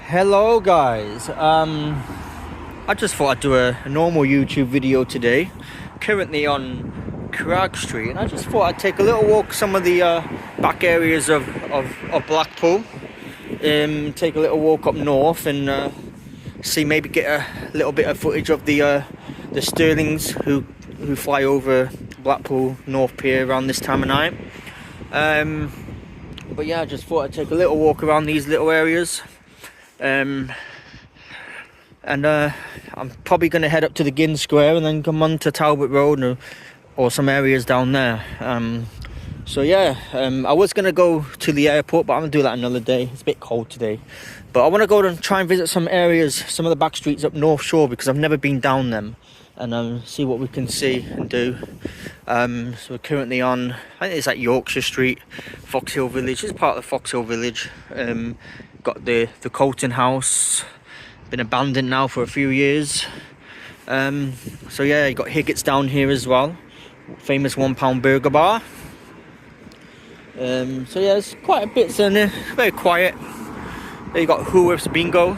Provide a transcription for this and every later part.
Hello guys, I just thought I'd do a normal YouTube video today. Currently on Crag Street, and I just thought I'd take a little walk some of the back areas of Blackpool. Take a little walk up north and see, maybe get a little bit of footage of the Sterlings who fly over Blackpool North Pier around this time of night. But yeah, I just thought I'd take a little walk around these little areas. I'm probably going to head up to the Ginn Square and then come on to Talbot Road or some areas down there. So yeah, I was going to go to the airport, but I'm going to do that another day. It's a bit cold today, but I want to go and try and visit some areas, some of the back streets up North Shore, because I've never been down them, and see what we can see and do. So we're currently on, I think it's like Yorkshire Street, Fox Hill Village. It's part of the Fox Hill Village. Got the Colton House, been abandoned now for a few years. So yeah, you got Higgett's down here as well, famous £1 burger bar. So yeah, there's quite a bit in there, very quiet. There you got Whoworth's Bingo.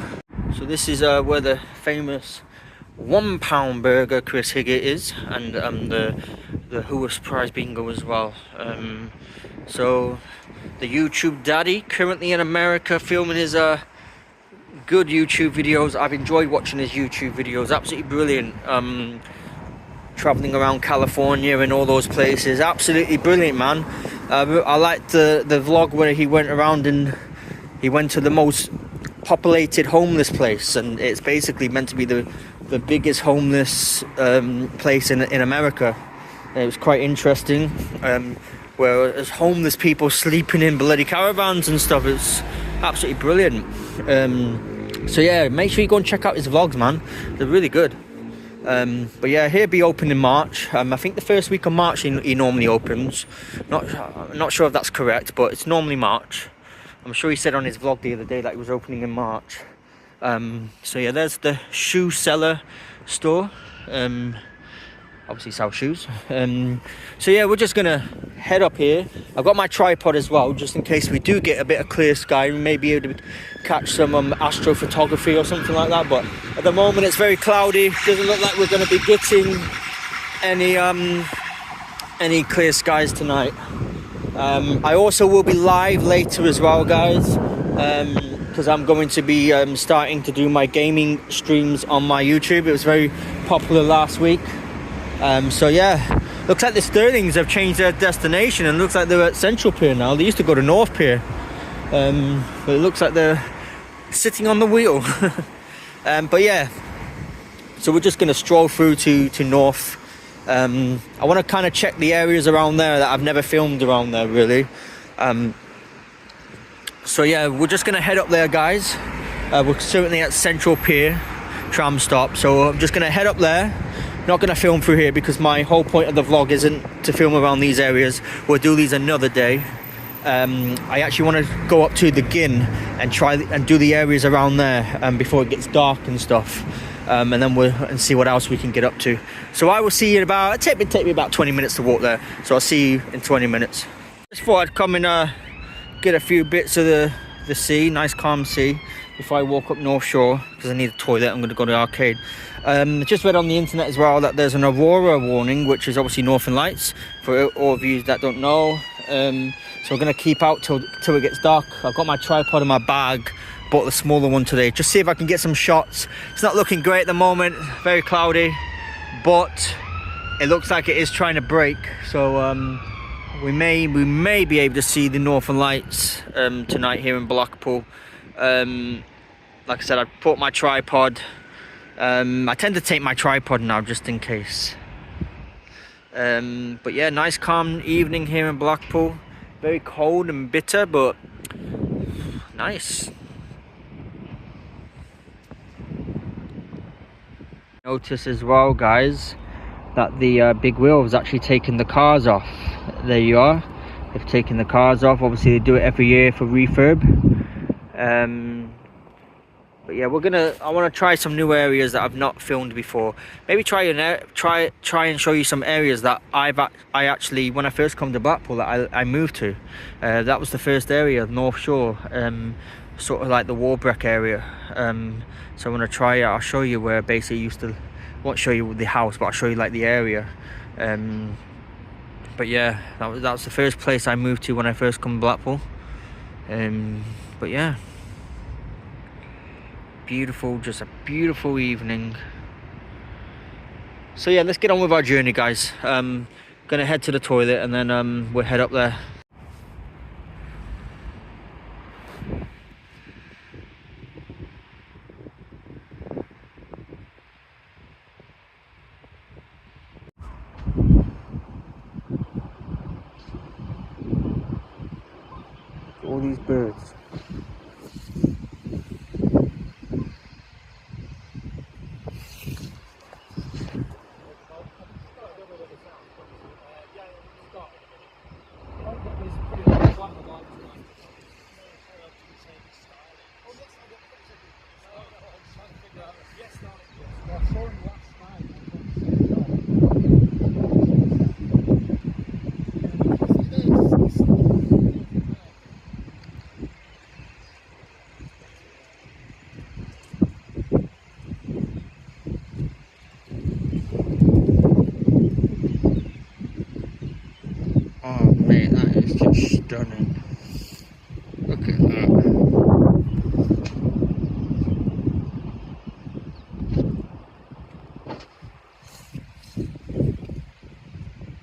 So this is where the famous £1 burger Chris Higgett is, and the Whoworth's Prize Bingo as well. So the YouTube daddy, currently in America filming his good YouTube videos. I've enjoyed watching his YouTube videos, absolutely brilliant. Traveling around California and all those places, absolutely brilliant, man. I liked the vlog where he went around and he went to the most populated homeless place, and it's basically meant to be the biggest homeless place in America. It was quite interesting, where there's homeless people sleeping in bloody caravans and stuff. It's absolutely brilliant. So yeah, make sure you go and check out his vlogs, man. They're really good. But yeah, he'll be open in March. I think the first week of March he normally opens. Not sure if that's correct, but it's normally March. I'm sure he said on his vlog the other day that he was opening in March. So yeah, there's the shoe seller store. Obviously sells shoes. So yeah, we're just gonna head up here. I've got my tripod as well, just in case we do get a bit of clear sky. We may be able to catch some astrophotography or something like that, but at the moment it's very cloudy. Doesn't look like we're going to be getting any clear skies tonight. I also will be live later as well, guys, because I'm going to be starting to do my gaming streams on my YouTube. It was very popular last week. So yeah, looks like the Sterlings have changed their destination, and looks like they're at Central Pier now. They used to go to North Pier, but it looks like they're sitting on the wheel. But yeah, so we're just going to stroll through to North. I want to kind of check the areas around there that I've never filmed around there, really. So yeah, we're just going to head up there, guys. We're certainly at Central Pier tram stop, so I'm just going to head up there. Not going to film through here because my whole point of the vlog isn't to film around these areas. We'll do these another day. I actually want to go up to the Ginn and try and do the areas around there before it gets dark and stuff, and then we'll see what else we can get up to. So I will see you in about, take me about 20 minutes to walk there, so I'll see you in 20 minutes. Just thought I'd come and get a few bits of the sea, nice calm sea, before I walk up North Shore, because I need a toilet. I'm going to go to the arcade. Just read on the internet as well that there's an aurora warning, which is obviously Northern Lights, for all of you that don't know. So we're going to keep out till it gets dark. I've got my tripod in my bag, bought the smaller one today, just see if I can get some shots. It's not looking great at the moment, very cloudy, but it looks like it is trying to break. So we may be able to see the Northern Lights tonight here in Blackpool. Like I said, I bought my tripod. I tend to take my tripod now just in case. But yeah, nice calm evening here in Blackpool. Very cold and bitter, but nice. Notice as well, guys, that the big wheel has actually taken the cars off. There you are. They've taken the cars off. Obviously they do it every year for refurb. But yeah, I want to try some new areas that I've not filmed before. Maybe try and show you some areas that I actually, when I first come to Blackpool, that I moved to. That was the first area, North Shore, sort of like the Warbreck area. So I want to try it. I'll show you where I basically used to. I won't show you the house, but I'll show you like the area. But yeah, that was the first place I moved to when I first come to Blackpool. But yeah, beautiful, just a beautiful evening. So yeah, let's get on with our journey, guys. Gonna head to the toilet and then we'll head up there. All these birds. Oh mate, that is just stunning. Look at that.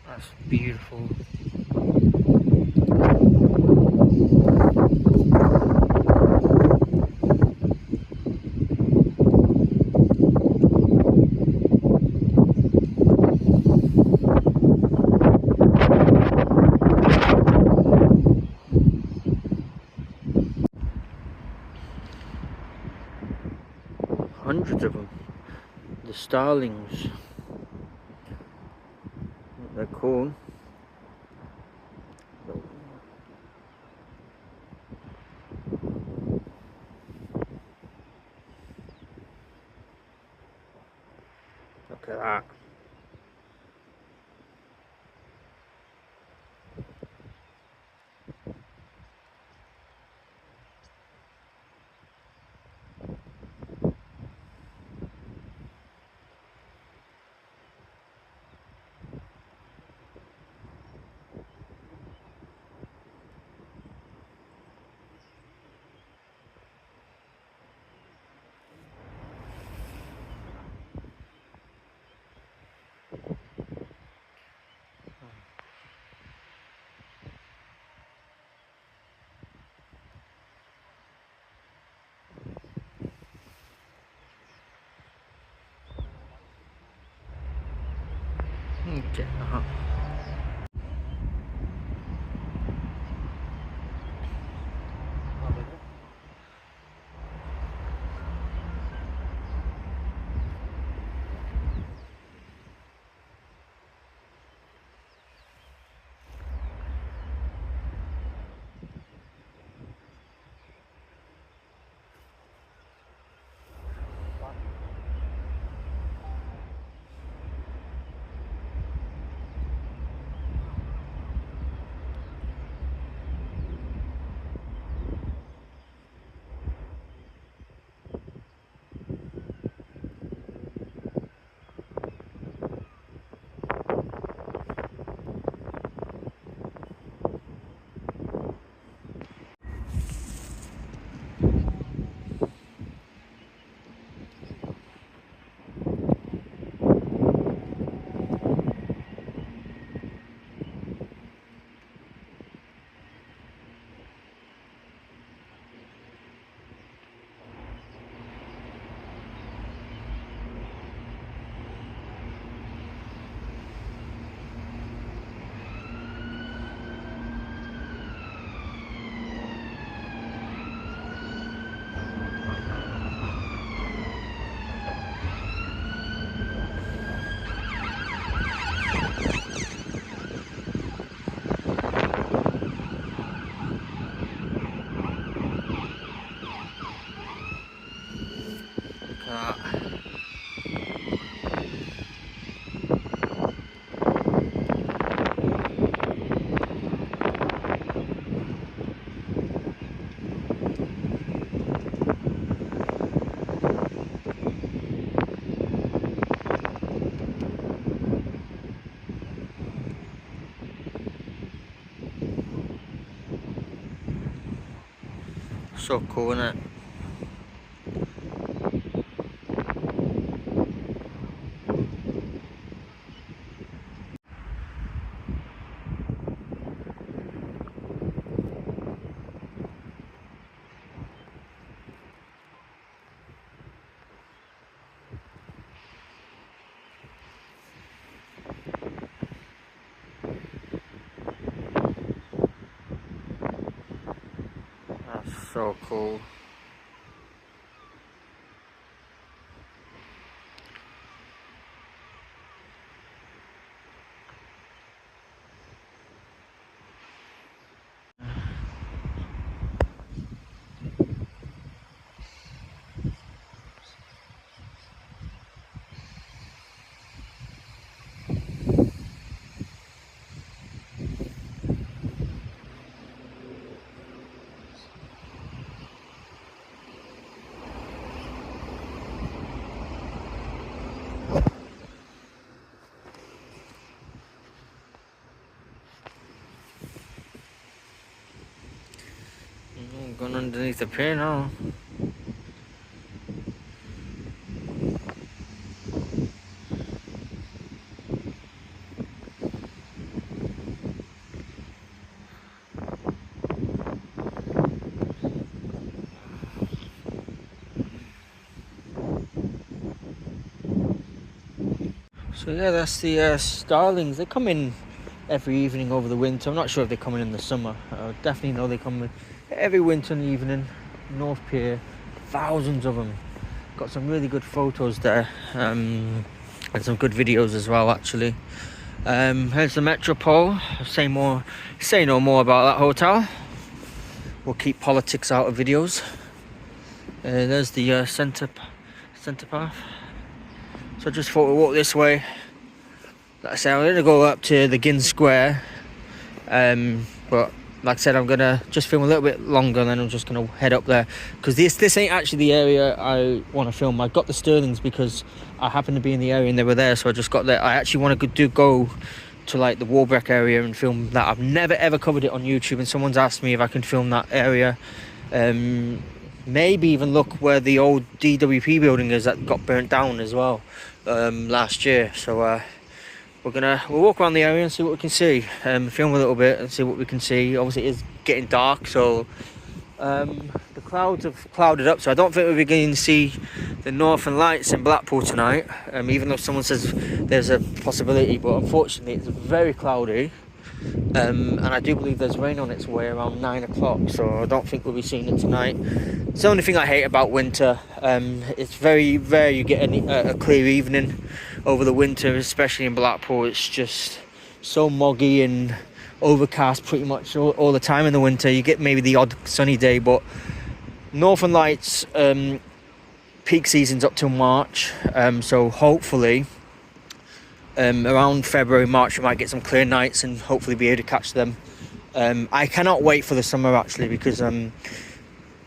That's beautiful. Hundreds of them. The starlings. They're cool. Look at that. Okay. So cool, isn't it? That's so cool. I'm going underneath the pier now. So yeah, that's the starlings. They come in every evening over the winter. I'm not sure if they come in the summer. I definitely know they come in every winter and evening. North Pier, thousands of them. Got some really good photos there, and some good videos as well, actually. Here's the Metropole. Say no more about that hotel. We'll keep politics out of videos. There's the centre path. So I just thought we'd walk this way. Like I said, I'm gonna go up to the Ginn Square, but like I said, I'm gonna just film a little bit longer, and then I'm just gonna head up there because this ain't actually the area I want to film. I got the Sterlings because I happened to be in the area and they were there, so I just got there. I actually want to go to like the Warbreck area and film that. I've never ever covered it on YouTube, and someone's asked me if I can film that area. Maybe even look where the old DWP building is that got burnt down as well last year. So we'll walk around the area and see what we can see. Film a little bit and see what we can see. Obviously, it is getting dark, so the clouds have clouded up. So I don't think we'll be going to see the Northern Lights in Blackpool tonight. Even though someone says there's a possibility, but unfortunately, it's very cloudy. And I do believe there's rain on its way around 9 o'clock, so I don't think we'll be seeing it tonight. It's the only thing I hate about winter. It's very rare you get a clear evening over the winter, especially in Blackpool. It's just so muggy and overcast pretty much all the time in the winter. You get maybe the odd sunny day, but Northern Lights peak season's up till March, so hopefully around February, March, we might get some clear nights and hopefully be able to catch them. I cannot wait for the summer, actually, because I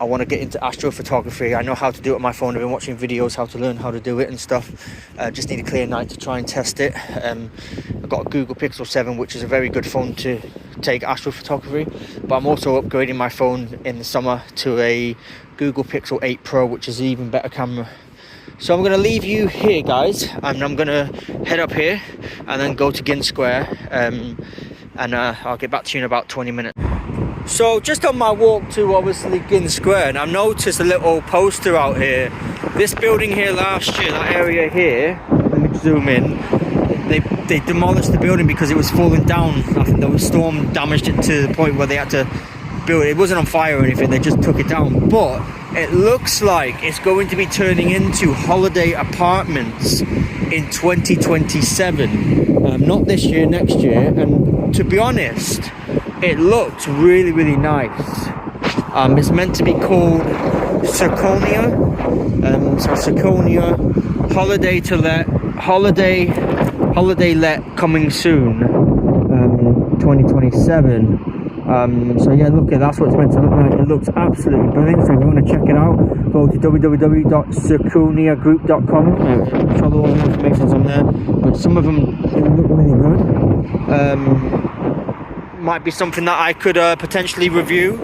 want to get into astrophotography. I know how to do it on my phone. I've been watching videos how to learn how to do it and stuff. Just need a clear night to try and test it. I've got a Google Pixel 7, which is a very good phone to take astrophotography, but I'm also upgrading my phone in the summer to a Google Pixel 8 Pro, which is an even better camera. So I'm going to leave you here, guys, and I'm going to head up here and then go to Ginn Square, and I'll get back to you in about 20 minutes. So just on my walk to obviously Ginn Square, and I've noticed a little poster out here. This building here last year, that area here, let me zoom in, they demolished the building because it was falling down. I think the storm damaged it to the point where they had to build it. It wasn't on fire or anything, they just took it down. But it looks like it's going to be turning into holiday apartments in 2027. Not this year, next year. And to be honest, it looks really, really nice. It's meant to be called Zirconia. So Zirconia, holiday let coming soon, 2027. So yeah, look, that's what it's meant to look like. It looks absolutely brilliant. So if you want to check it out, go to www.zirconiagroup.com. I'm sure all the information's on there, but some of them look really good. Might be something that I could potentially review.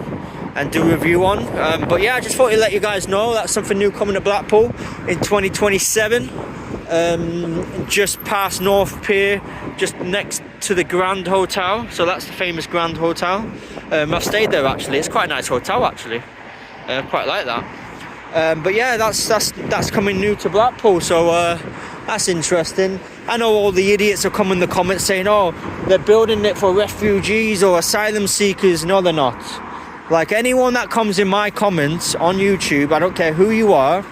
and do a review on. But yeah, I just thought I'd let you guys know that's something new coming to Blackpool in 2027. Just past North Pier, just next to the Grand Hotel. So that's the famous Grand Hotel. I've stayed there actually. It's quite a nice hotel actually. Quite like that. But yeah, that's coming new to Blackpool. So that's interesting. I know all the idiots will come in the comments saying, oh, they're building it for refugees or asylum seekers. No, they're not. Like, anyone that comes in my comments on YouTube, I don't care who you are,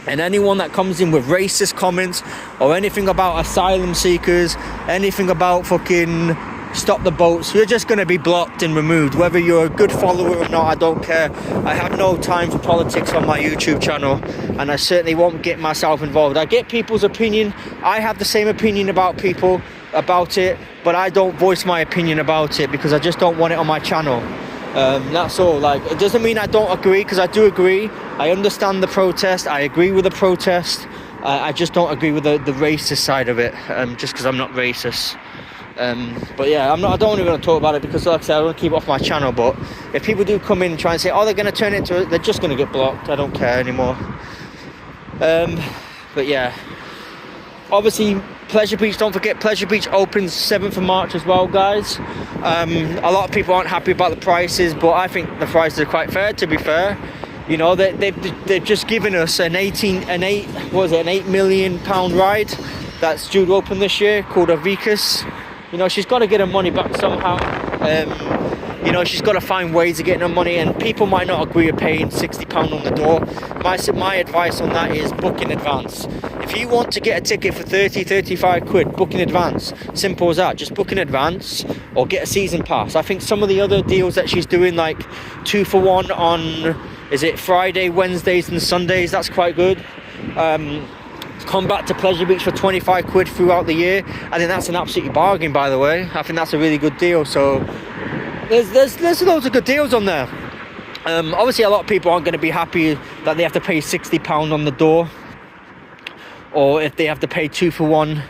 and anyone that comes in with racist comments or anything about asylum seekers, anything about fucking stop the boats, you're just going to be blocked and removed. Whether you're a good follower or not, I don't care. I have no time for politics on my YouTube channel, and I certainly won't get myself involved. I get people's opinion. I have the same opinion about people, about it, but I don't voice my opinion about it because I just don't want it on my channel. That's all. Like, it doesn't mean I don't agree, because I do agree. I understand the protest. I agree with the protest. I just don't agree with the racist side of it, just because I'm not racist. But yeah, I don't really want to talk about it because, like I said, I want to keep it off my channel. But if people do come in and try and say, oh, they're going to turn it into, they're just going to get blocked. I don't care anymore. But yeah, obviously Pleasure Beach, don't forget Pleasure Beach opens 7th of March as well, guys. A lot of people aren't happy about the prices, but I think the prices are quite fair, to be fair. You know, they've just given us an 8 million pound ride that's due to open this year, called Avicus. You know, she's got to get her money back somehow. You know, she's got to find ways of getting her money, and people might not agree with paying £60 on the door. My advice on that is book in advance. If you want to get a ticket for 35 quid, book in advance. Simple as that. Just book in advance or get a season pass. I think some of the other deals that she's doing, like 2 for 1 on, is it Friday, Wednesdays and Sundays, that's quite good. Come back to Pleasure Beach for 25 quid throughout the year. I think that's an absolute bargain, by the way. I think that's a really good deal. So there's loads of good deals on there. Obviously, a lot of people aren't going to be happy that they have to pay £60 on the door, or if they have to pay 2 for 1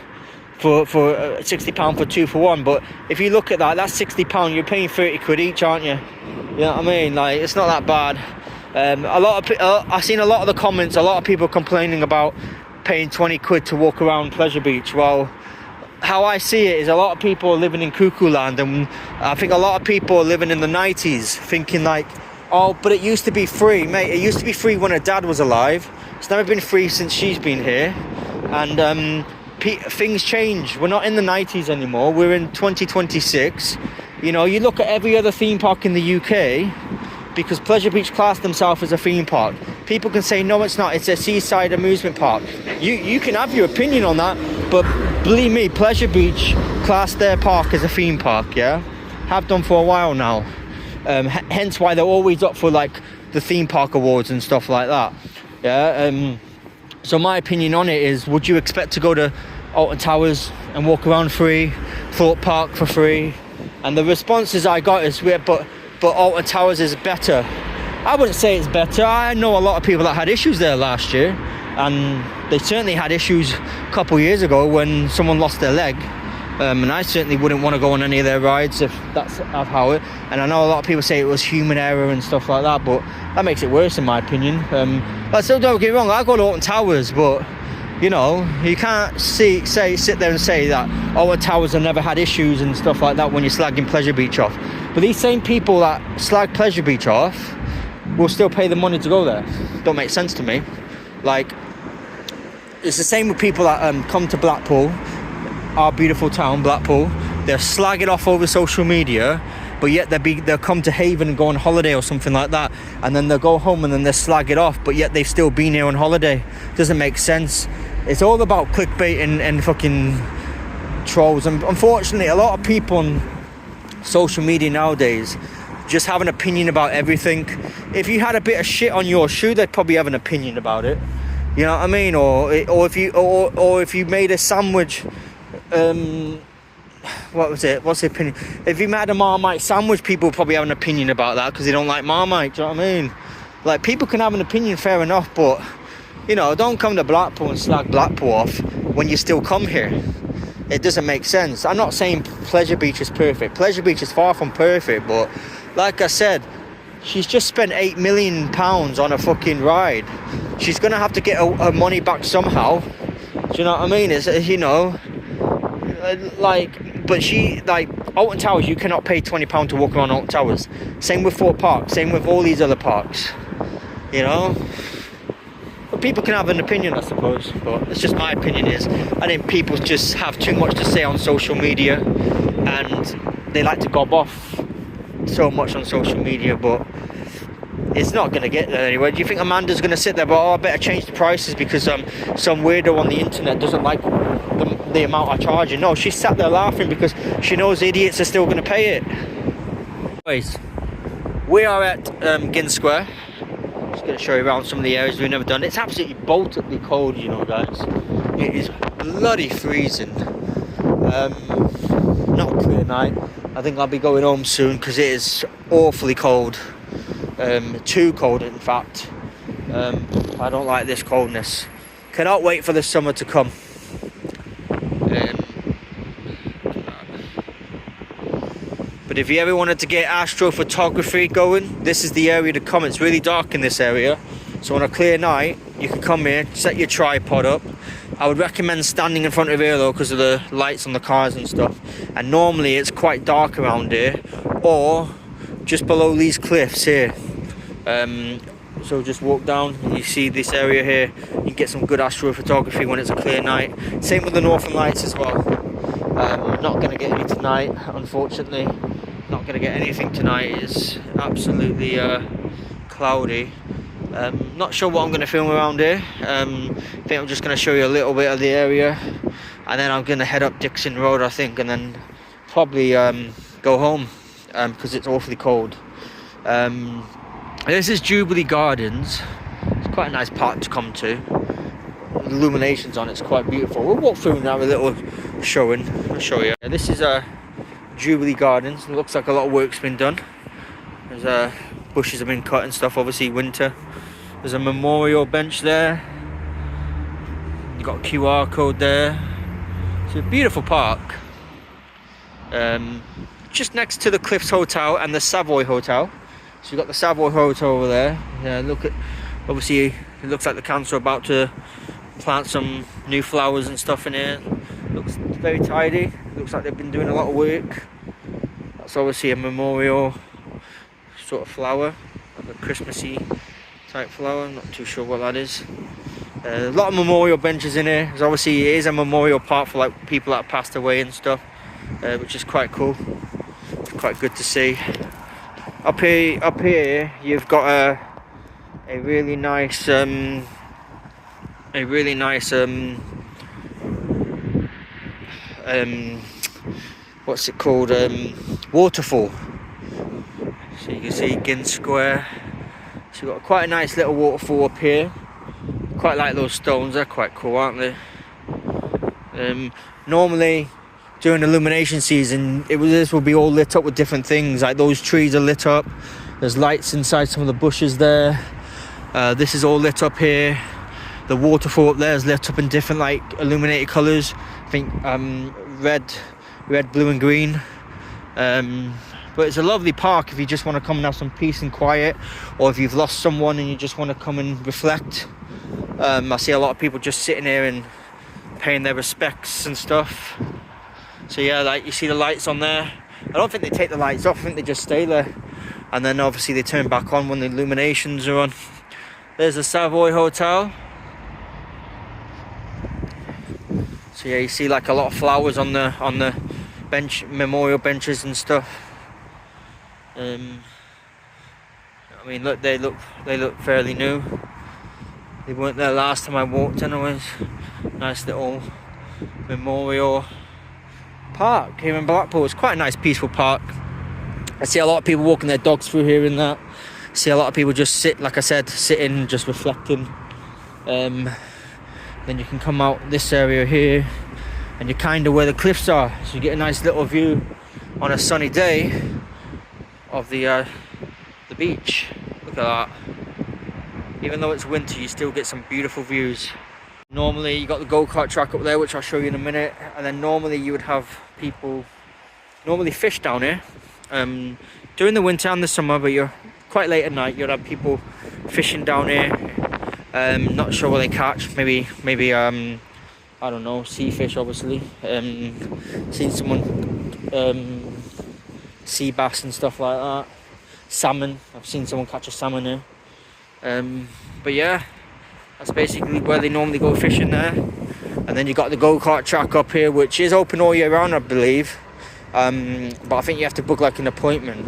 for £60 for 2 for 1. But if you look at that, that's £60. You're paying 30 quid each, aren't you? You know what I mean? Like, it's not that bad. I've seen a lot of the comments, a lot of people complaining about paying 20 quid to walk around Pleasure Beach. Well, how I see it is a lot of people are living in cuckoo land, and I think a lot of people are living in the 90s thinking like, oh, but it used to be free. Mate, it used to be free when her dad was alive. It's never been free since she's been here. And things change. We're not in the 90s anymore. We're in 2026. You know, you look at every other theme park in the UK, because Pleasure Beach class themselves as a theme park. People can say, no, it's not. It's a seaside amusement park. You can have your opinion on that, but believe me, Pleasure Beach class their park as a theme park, yeah? Have done for a while now. Hence why they're always up for, like, the theme park awards and stuff like that. Yeah. So my opinion on it is, would you expect to go to Alton Towers and walk around free, Thorpe Park for free? And the responses I got is, but Alton Towers is better. I wouldn't say it's better. I know a lot of people that had issues there last year, and they certainly had issues a couple of years ago when someone lost their leg. And I certainly wouldn't want to go on any of their rides if that's how it. And I know a lot of people say it was human error and stuff like that, but that makes it worse in my opinion. But still, don't get me wrong, I go to Alton Towers, but you know, you can't sit there and say that Alton Towers have never had issues and stuff like that when you're slagging Pleasure Beach off. But these same people that slag Pleasure Beach off will still pay the money to go there. Don't make sense to me. Like, it's the same with people that come to Blackpool, our beautiful town, Blackpool. They'll slag it off over social media, but yet they'll come to Haven and go on holiday or something like that, and then they'll go home and then they'll slag it off, but yet they've still been here on holiday. Doesn't make sense. It's all about clickbait and fucking trolls. And unfortunately, a lot of people on social media nowadays just have an opinion about everything. If you had a bit of shit on your shoe, they'd probably have an opinion about it. You know what I mean? Or if you made a sandwich, what was it? What's the opinion? If you made a Marmite sandwich, people probably have an opinion about that because they don't like Marmite. Do you know what I mean? Like, people can have an opinion, fair enough, but you know, don't come to Blackpool and slag Blackpool off when you still come here. It doesn't make sense. I'm not saying Pleasure Beach is perfect. Pleasure Beach is far from perfect, but like I said, She's just spent £8 million on a fucking ride. She's gonna have to get her money back somehow. Do you know what I mean? It's, you know, like, but she, like, Alton Towers, you cannot pay £20 to walk around Alton Towers. Same with Fort Park, same with all these other parks, you know. But people can have an opinion, I suppose, but it's just my opinion is, I think people just have too much to say on social media, and they like to gob off so much on social media, but it's not going to get there anyway. Do you think Amanda's going to sit there, but oh, I better change the prices because some weirdo on the internet doesn't like the amount I charge? No, she sat there laughing because she knows idiots are still going to pay it. Anyways, we are at Gin Square. Just going to show you around some of the areas we've never done. It's absolutely boltedly cold, you know, guys. It is bloody freezing. Not a clear night. I think I'll be going home soon because it is awfully cold. Too cold, in fact. I don't like this coldness. Cannot wait for the summer to come. But if you ever wanted to get astrophotography going, this is the area to come. It's really dark in this area, so on a clear night you can come here, set your tripod up. I would recommend standing in front of here though, because of the lights on the cars and stuff, and normally it's quite dark around here, or just below these cliffs here. So just walk down and you see this area here. You can get some good astrophotography when it's a clear night. Same with the Northern Lights as well. Not going to get any tonight, unfortunately. Not going to get anything tonight. It's absolutely cloudy. Not sure what I'm going to film around here. I think I'm just going to show you a little bit of the area, and then I'm going to head up Dixon Road, I think, and then probably go home because it's awfully cold. This is Jubilee Gardens. It's quite a nice park to come to. The illuminations on it's quite beautiful. We'll walk through and have a little showing. I'll show you. This is Jubilee Gardens. It looks like a lot of work's been done. There's bushes have been cut and stuff, obviously winter. There's a memorial bench there. You've got a QR code there. It's a beautiful park. Just next to the Cliffs Hotel and the Savoy Hotel. So you've got the Savoy Hotel over there. Yeah, look at, obviously it looks like the council are about to plant some new flowers and stuff in here. Looks very tidy. Looks like they've been doing a lot of work. That's obviously a memorial sort of flower, like a Christmassy type flower. I'm not too sure what that is. A lot of memorial benches in here. There's obviously it is a memorial park for like people that passed away and stuff, which is quite cool. It's quite good to see. Up here, you've got a really nice what's it called? Waterfall. So you can see Gin Square. So you've got quite a nice little waterfall up here. Quite like those stones. They're quite cool, aren't they? Normally, during illumination season, this will be all lit up with different things. Like those trees are lit up. There's lights inside some of the bushes there. This is all lit up here. The waterfall up there is lit up in different like illuminated colours. I think red, blue and green. But it's a lovely park if you just want to come and have some peace and quiet, or if you've lost someone and you just want to come and reflect. I see a lot of people just sitting here and paying their respects and stuff. So yeah, like you see the lights on there. I don't think they take the lights off, I think they just stay there. And then obviously they turn back on when the illuminations are on. There's the Savoy Hotel. So yeah, you see like a lot of flowers on the bench, memorial benches and stuff. I mean, look, they look fairly new. They weren't there last time I walked anyways. Nice little memorial park here in Blackpool. It's quite a nice peaceful park. I see a lot of people walking their dogs through here and that. I see a lot of people just like I said, sitting, just reflecting. Then you can come out this area here and you're kind of where the cliffs are, so you get a nice little view on a sunny day of the beach. Look at that. Even though it's winter, you still get some beautiful views. Normally you got the go-kart track up there, which I'll show you in a minute, and then normally you would have people normally fish down here during the winter and the summer, but you're quite late at night, you'll have people fishing down here. Not sure what they catch. Maybe I don't know, sea fish obviously. Seen someone sea bass and stuff like that. Salmon. I've seen someone catch a salmon here. But yeah, that's basically where they normally go fishing there. And then you got the go-kart track up here, which is open all year round, I believe. But I think you have to book like an appointment.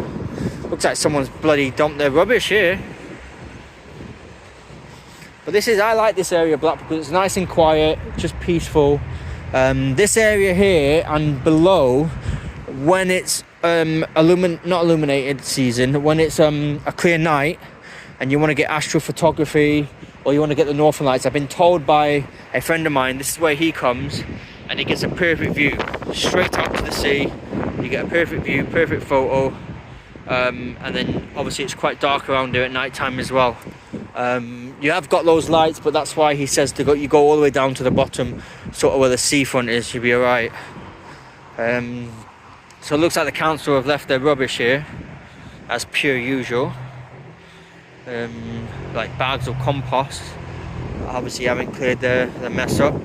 Looks like someone's bloody dumped their rubbish here. But I like this area of Blackpool because it's nice and quiet, just peaceful. This area here and below, when it's not illuminated season, when it's a clear night and you want to get astrophotography or you want to get the northern lights, I've been told by a friend of mine, this is where he comes and he gets a perfect view straight out to the sea. You get a perfect view, perfect photo, and then obviously it's quite dark around here at night time as well. You have got those lights, but that's why he says you go all the way down to the bottom, sort of where the seafront is, you'll be alright. So it looks like the council have left their rubbish here as per usual. Like bags of compost, obviously haven't cleared the mess up.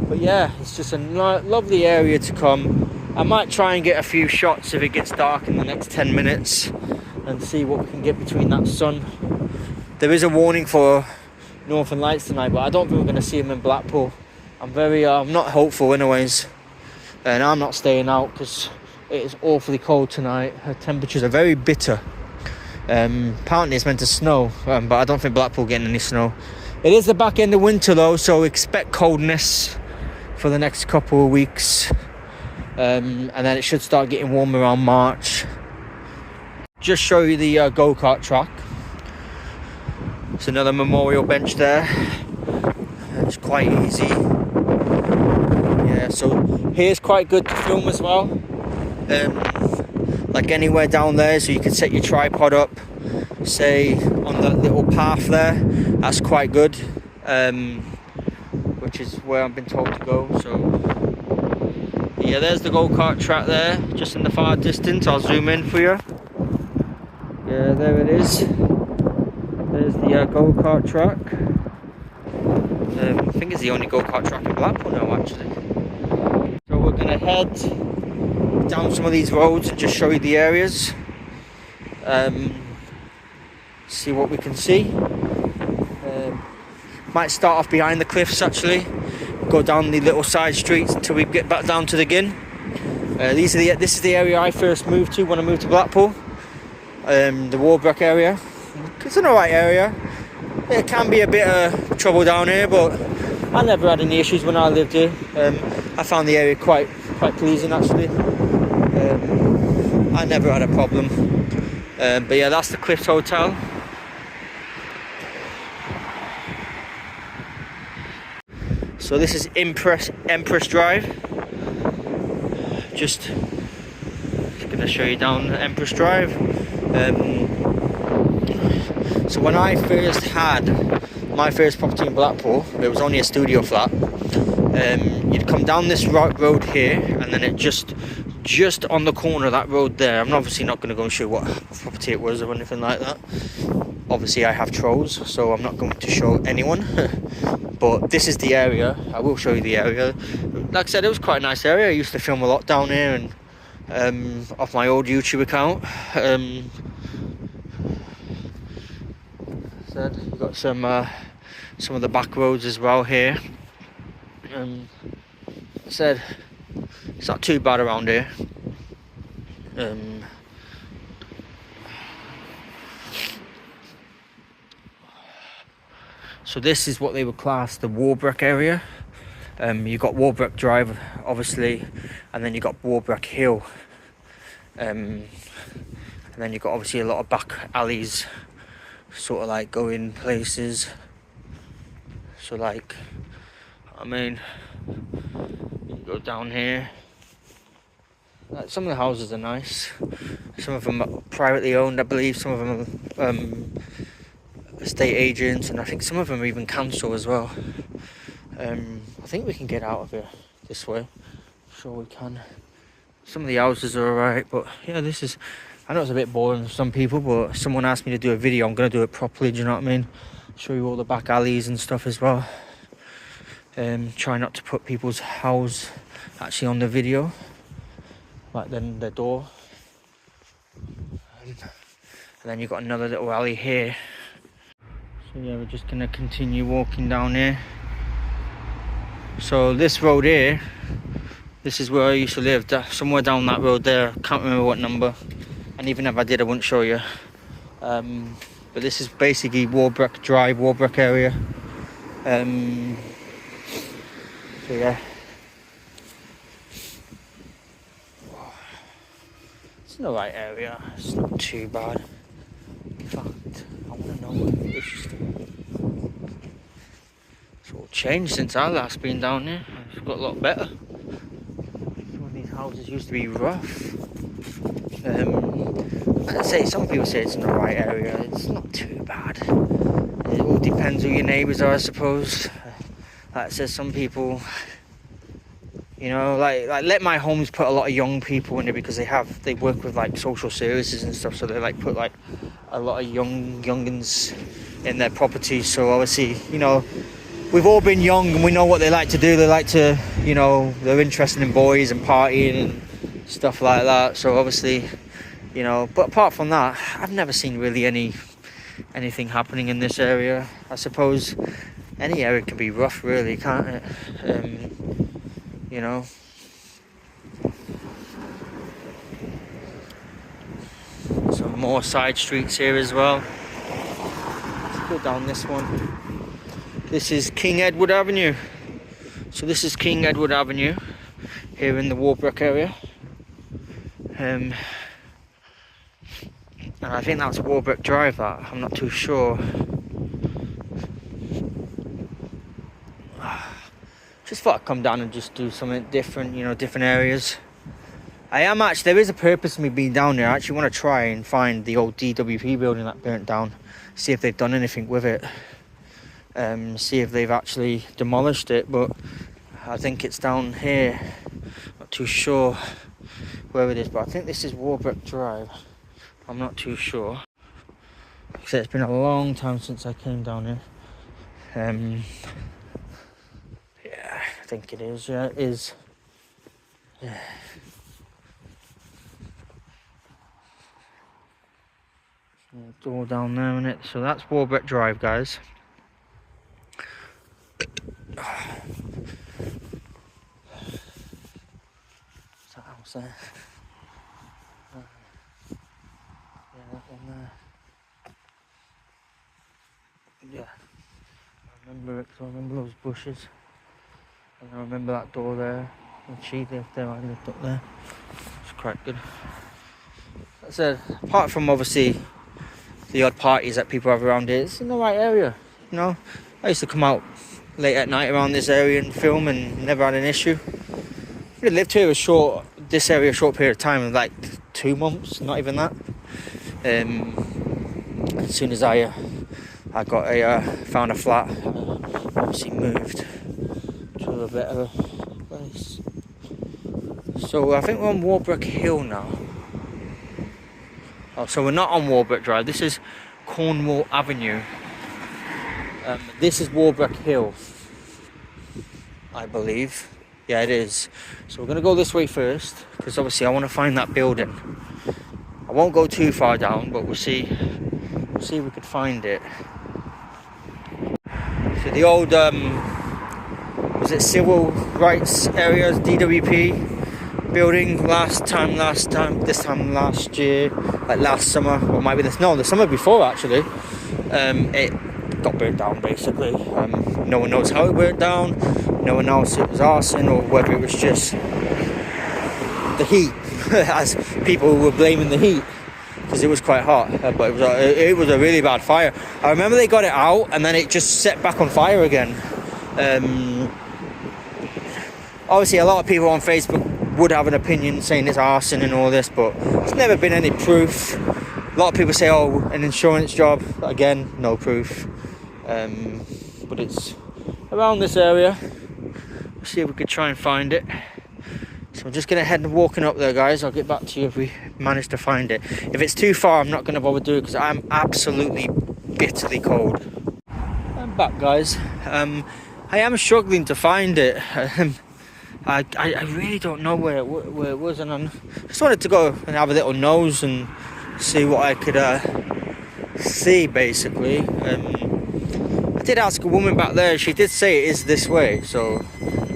But yeah, it's just a lovely area to come. I might try and get a few shots if it gets dark in the next 10 minutes and see what we can get between that sun. There is a warning for northern lights tonight, but I don't think we're going to see them in Blackpool. I'm not hopeful anyways, and I'm not staying out because it is awfully cold tonight. Her temperatures are very bitter. Apparently it's meant to snow, but I don't think Blackpool getting any snow. It is the back end of winter though, so expect coldness for the next couple of weeks. And then it should start getting warm around March. Just show you the go-kart track. It's another memorial bench there. It's quite easy. Yeah, so here's quite good to film as well. Like anywhere down there, so you can set your tripod up, say on that little path there. That's quite good, which is where I've been told to go. So yeah, there's the go-kart track there, just in the far distance. I'll zoom in for you. Yeah, there it is. There's the go-kart track. I think it's the only go-kart track in Blackpool now, actually. So we're gonna head down some of these roads and just show you the areas. See what we can see. Might start off behind the cliffs actually. Go down the little side streets until we get back down to the Gin. This is the area I first moved to when I moved to Blackpool. The Warbreck area. It's an alright area. It can be a bit of trouble down here, but I never had any issues when I lived here. I found the area quite pleasing actually. I never had a problem. But yeah, that's the Cliffs Hotel. So this is Empress Drive. Just gonna show you down Empress Drive. So when I first had my first property in Blackpool, it was only a studio flat. You'd come down this road here, and then it just on the corner of that road there. I'm obviously not going to go and show what property it was or anything like that. Obviously I have trolls, so I'm not going to show anyone. But this is the area. I will show you the area. Like I said, it was quite a nice area. I used to film a lot down here, and off my old YouTube account. Said you've got some of the back roads as well here. Said it's not too bad around here. So this is what they would class the Warbreck area. You got Warbreck Drive, obviously, and then you got Warbreck Hill, and then you got obviously a lot of back alleys, sort of like going places. So like, I mean, you go down here. Like, some of the houses are nice. Some of them are privately owned, I believe. Some of them are estate agents, and I think some of them are even council as well. I think we can get out of here this way. Sure we can. Some of the houses are alright, but yeah, this is, I know it's a bit boring for some people, but someone asked me to do a video, I'm going to do it properly, do you know what I mean? Show you all the back alleys and stuff as well. Try not to put people's house actually on the video, like then the door. And then you've got another little alley here. So yeah, we're just going to continue walking down here. So this road here, this is where I used to live, somewhere down that road there. Can't remember what number, and even if I did I wouldn't show you. But this is basically Warbreck Drive, Warbreck area. So yeah, it's in the right area, it's not too bad. In fact, I want to know what it's all changed since I last been down here. It's got a lot better. Some of these houses used to be rough. I'd say some people say it's in the right area. It's not too bad. It all depends who your neighbours are, I suppose. Like I said, some people, you know, like Let My Homes put a lot of young people in it because they work with like social services and stuff, so they like put like a lot of youngins in their properties. So obviously, you know, we've all been young and we know what they like to do. They like to, you know, they're interested in boys and partying and stuff like that. So obviously, you know, but apart from that, I've never seen really anything happening in this area. I suppose any area can be rough, really, can't it? You know. Some more side streets here as well. Let's go down this one. This is King Edward Avenue. So this is King Edward Avenue here in the Warbreck area. And I think that's Warbreck Drive, that. I'm not too sure. Just thought I'd come down and just do something different, you know, different areas. There is a purpose to me being down there. I actually want to try and find the old DWP building that burnt down. See if they've done anything with it. See if they've actually demolished it, but I think it's down here. Not too sure where it is, but I think this is Warbreck Drive. I'm not too sure. Like I said, it's been a long time since I came down here. Yeah, I think it is. Yeah, it is. Yeah. Door down there, isn't it? So that's Warbreck Drive, guys. What's that house there? Yeah, that one there. Yeah, I remember it because I remember those bushes. And I remember that door there. And she lived there, I lived up there. It's quite good. Like I said, apart from obviously the odd parties that people have around here, it's in the right area. You know, I used to come out late at night around this area and film and never had an issue. We lived here a short period of time, like 2 months, not even that. As soon as I found a flat, obviously moved to a better place. So I think we're on Warbreck Hill now. Oh, so we're not on Warbreck Drive. This is Cornwall Avenue. This is Warbreck Hill, I believe. Yeah, it is. So we're going to go this way first, because obviously I want to find that building. I won't go too far down, but we'll see if we could find it. So the old, was it civil rights areas, DWP building this time last year, like last summer, or might be the summer before actually. It got burnt down basically. No one knows how it burnt down. No one knows if it was arson or whether it was just the heat, as people were blaming the heat because it was quite hot. But it was a really bad fire. I remember they got it out and then it just set back on fire again. Obviously, a lot of people on Facebook would have an opinion saying it's arson and all this, but there's never been any proof. A lot of people say, oh, an insurance job. Again, no proof. But it's around this area. We'll see if we could try and find it. So I'm just gonna head and walking up there, guys. I'll get back to you if we manage to find it. If it's too far, I'm not gonna bother doing it because I'm absolutely bitterly cold. I'm back, guys. I am struggling to find it. I really don't know where it was, and I just wanted to go and have a little nose and see what I could see, basically. I did ask a woman back there. She did say it is this way, so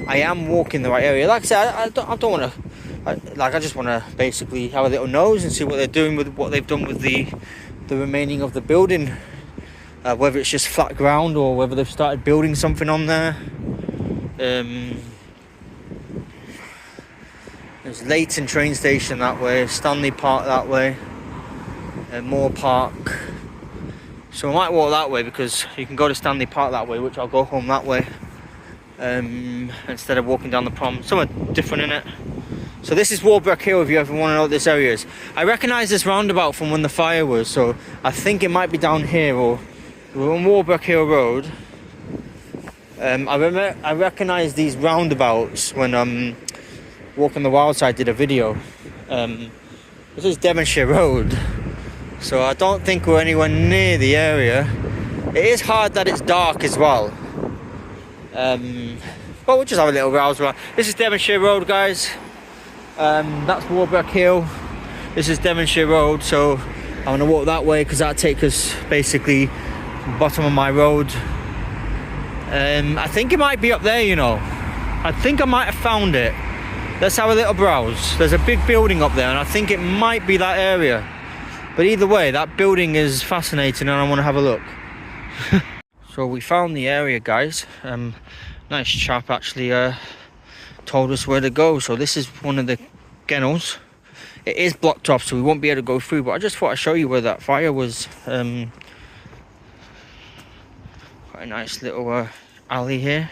I am walking the right area. Like I said, I don't want to. I just want to basically have a little nose and see what they're doing with what they've done with the remaining of the building. Whether it's just flat ground or whether they've started building something on there. There's Leighton train station that way, Stanley Park that way, and Moore Park. So I might walk that way because you can go to Stanley Park that way, which I'll go home that way. Instead of walking down the prom. Somewhat different in it. So this is Warbreck Hill if you ever want to know what this area is. I recognise this roundabout from when the fire was, so I think it might be down here, or we're on Warbreck Hill Road. I recognise these roundabouts when Walking the Wild Side did a video. This is Devonshire Road, so I don't think we're anywhere near the area. It is hard that it's dark as well. But we'll just have a little browse around. This is Devonshire Road, guys. That's Warbreck Hill. This is Devonshire Road, so I'm gonna walk that way because that'll take us basically bottom of my road. I think it might be up there, you know. I think I might have found it. Let's have a little browse. There's a big building up there and I think it might be that area. But either way, that building is fascinating and I want to have a look. So we found the area, guys. Nice chap actually told us where to go. So this is one of the kennels. It is blocked off, so we won't be able to go through, but I just thought I'd show you where that fire was. Quite a nice little alley here.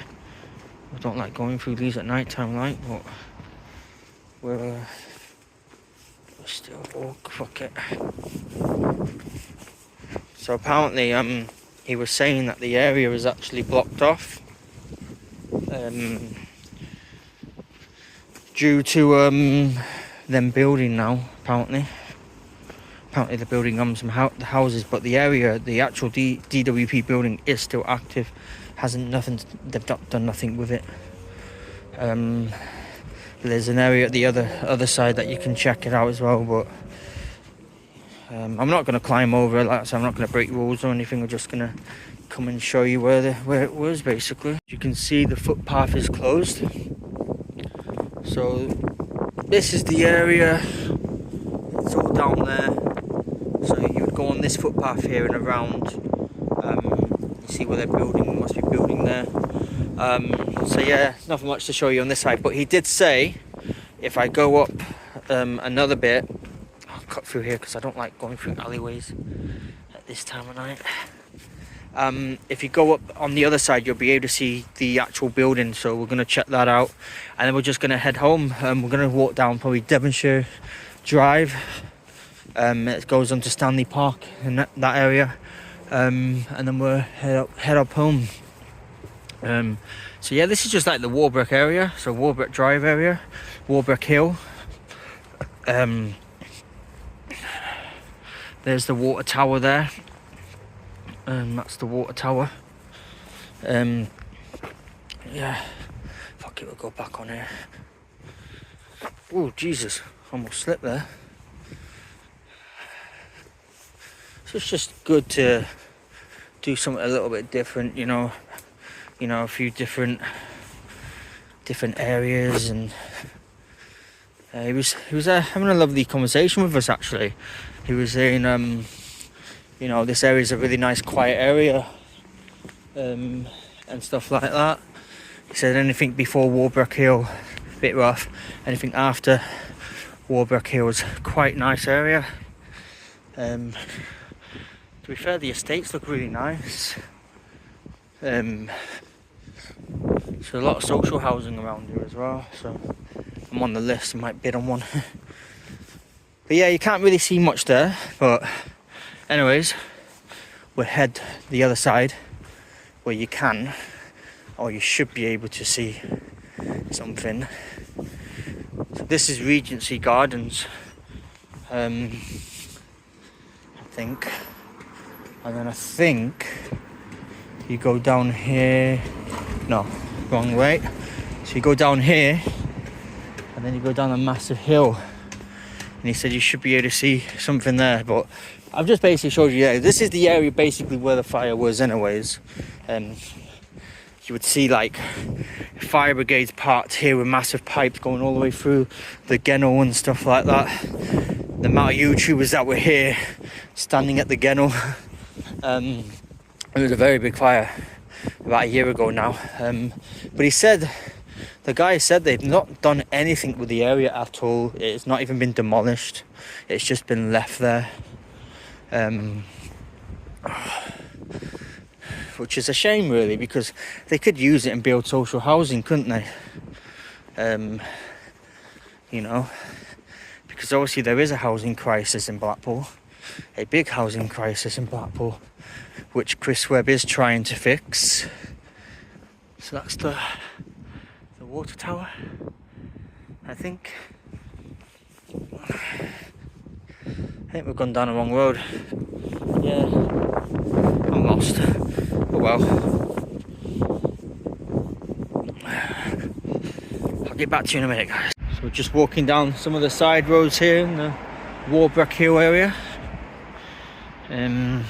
I don't like going through these at night time, like, but we're still walk. Fuck it. So apparently, he was saying that the area is actually blocked off, due to them building now. Apparently they're building on some houses, but the area, the actual DWP building, is still active. They've done nothing with it. There's an area at the other side that you can check it out as well, but I'm not going to climb over it. Like I said, I'm not going to break rules or anything. I'm just going to come and show you where it was, basically. You can see the footpath is closed. So this is the area. It's all down there. So you would go on this footpath here and around. You see where they're building. Must be building there. So yeah, nothing much to show you on this side. But he did say if I go up another bit, I'll cut through here because I don't like going through alleyways at this time of night. If you go up on the other side, you'll be able to see the actual building, so we're going to check that out and then we're just going to head home. We're going to walk down probably Devonshire Drive. It goes on to Stanley Park in that area, and then we'll head up home. So yeah, this is just like the Warbreck area, so Warbreck Drive area, Warbreck Hill. There's the water tower there. That's the water tower. Yeah, fuck it, we'll go back on here. Oh Jesus, almost slipped there. So it's just good to do something a little bit different, you know, a few different areas, and he was having a lovely conversation with us actually. He was saying you know, this area is a really nice quiet area, and stuff like that. He said anything before Warbreck Hill, a bit rough. Anything after Warbreck Hill is quite nice area. To be fair, the estates look really nice. So a lot of social housing around here as well. So I'm on the list, I might bid on one. But yeah, you can't really see much there, but anyways, we'll head the other side where you can, or you should be able to see something. So this is Regency Gardens, I think. And then I think you go down here. No, wrong way. So you go down here, and then you go down a massive hill. And he said you should be able to see something there, but I've just basically showed you there. This is the area basically where the fire was anyways. You would see like fire brigades parked here with massive pipes going all the way through the Geno and stuff like that. The amount of YouTubers that were here standing at the Geno. It was a very big fire about a year ago now. But he said, the guy said they've not done anything with the area at all. It's not even been demolished. It's just been left there. Which is a shame really, because they could use it and build social housing, couldn't they? You know, because obviously there is a housing crisis in Blackpool, a big housing crisis in Blackpool, which Chris Webb is trying to fix. So that's the water tower, I think. I think we've gone down the wrong road. Yeah, I'm lost. Oh well. I'll get back to you in a minute, guys. So we're just walking down some of the side roads here in the Warbreck Hill area. And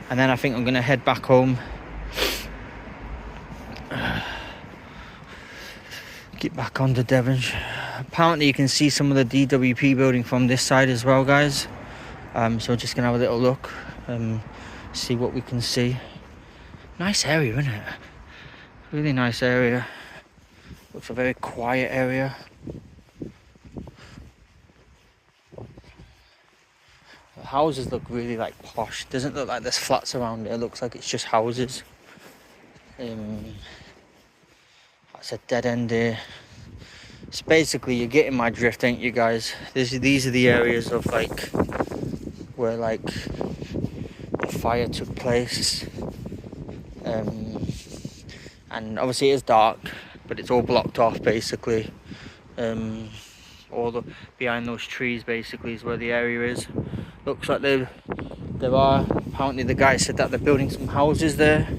then I think I'm going to head back home. Get back onto Devonshire. Apparently you can see some of the DWP building from this side as well, guys. So we're just going to have a little look. See what we can see. Nice area, isn't it? Really nice area. Looks a very quiet area. The houses look really like posh. Doesn't look like there's flats around it. It looks like it's just houses. That's a dead end here. It's basically, you're getting my drift, ain't you guys? These are the areas of like where like the fire took place. And obviously it is dark, but it's all blocked off basically. All the behind those trees basically is where the area is. Looks like there are, apparently the guy said that they're building some houses there,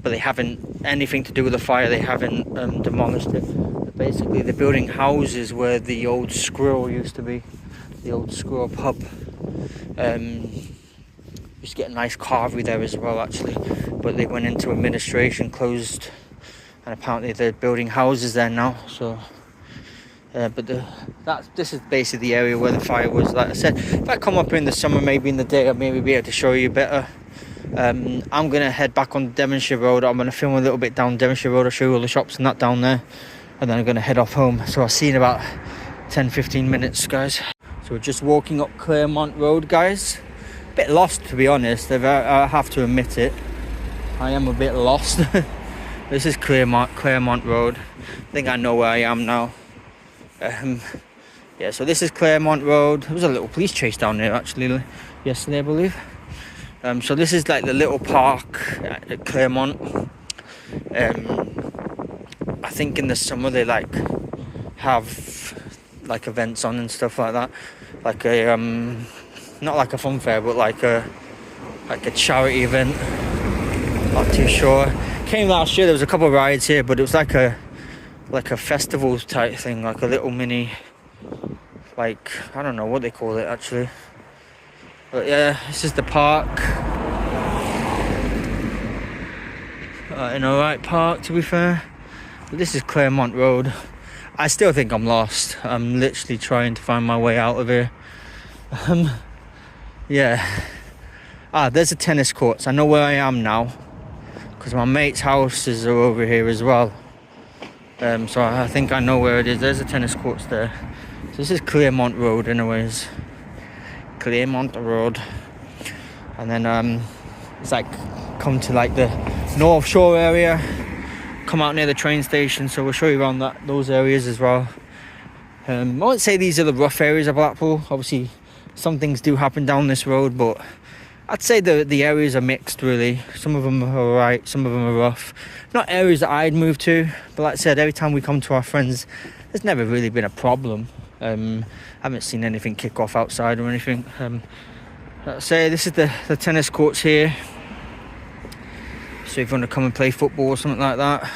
but they haven't anything to do with the fire. They haven't demolished it. But basically they're building houses where the old Squirrel used to be, the old Squirrel pub. Used to get a nice carvery there as well actually, but they went into administration, closed, and apparently they're building houses there now. So this is basically the area where the fire was. Like I said, if I come up in the summer, maybe in the day, I'll maybe be able to show you better. I'm gonna head back on Devonshire Road. I'm gonna film a little bit down Devonshire Road. I'll show you all the shops and that down there, and then I'm gonna head off home. So I'll see you in about 10-15 minutes, guys. So we're just walking up Claremont Road, guys. A bit lost, to be honest. I have to admit it. I am a bit lost. This is Claremont Road. I think I know where I am now. Yeah, so this is Claremont Road. There was a little police chase down there actually yesterday, I believe. So this is like the little park at Claremont. I think in the summer they like have like events on and stuff like that. Like a not like a fun fair, but like a charity event. Not too sure. Came last year. There was a couple of rides here, but it was like a festival type thing, like a little mini, like I don't know what they call it actually. But yeah, this is the park. In a right park, to be fair. But this is Claremont Road. I still think I'm lost. I'm literally trying to find my way out of here. Yeah. There's the tennis courts. I know where I am now, because my mate's houses are over here as well. So I think I know where it is. There's the tennis courts there. So this is Claremont Road anyways. Claremont Road. And then it's like come to like the North Shore area. Come out near the train station, so we'll show you around those areas as well. I won't say these are the rough areas of Blackpool. Obviously some things do happen down this road, but I'd say the areas are mixed really. Some of them are alright, some of them are rough. Not areas that I'd move to, but like I said, every time we come to our friends, there's never really been a problem. Haven't seen anything kick off outside or anything. Let's say this is the tennis courts here. So if you want to come and play football or something like that.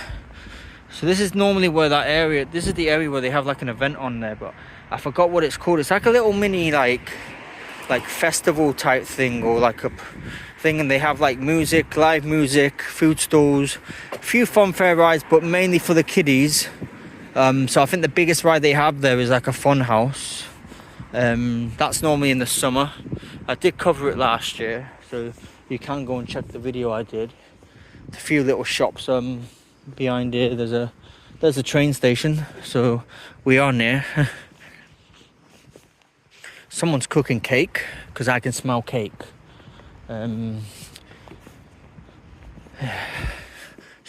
So this is normally where that area, this is the area where they have like an event on there, but I forgot what it's called. It's like a little mini like festival type thing, or like a thing, and they have like music, live music, food stalls, a few fun fair rides, but mainly for the kiddies. So I think the biggest ride they have there is like a fun house. That's normally in the summer. I did cover it last year, so you can go and check the video I did. A few little shops behind here. There's a train station, so we are near. Someone's cooking cake because I can smell cake. So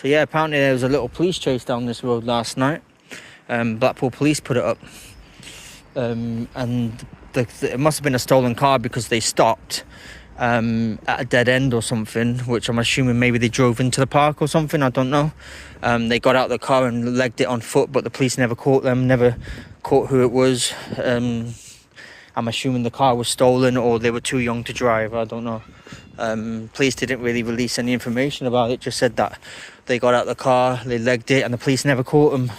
yeah, apparently there was a little police chase down this road last night. Blackpool police put it up, and it must have been a stolen car because they stopped at a dead end or something, which I'm assuming maybe they drove into the park or something, I don't know. They got out of the car and legged it on foot, but the police never caught them, never caught who it was. I'm assuming the car was stolen or they were too young to drive, I don't know. Police didn't really release any information about it, just said that they got out of the car, they legged it, and the police never caught them.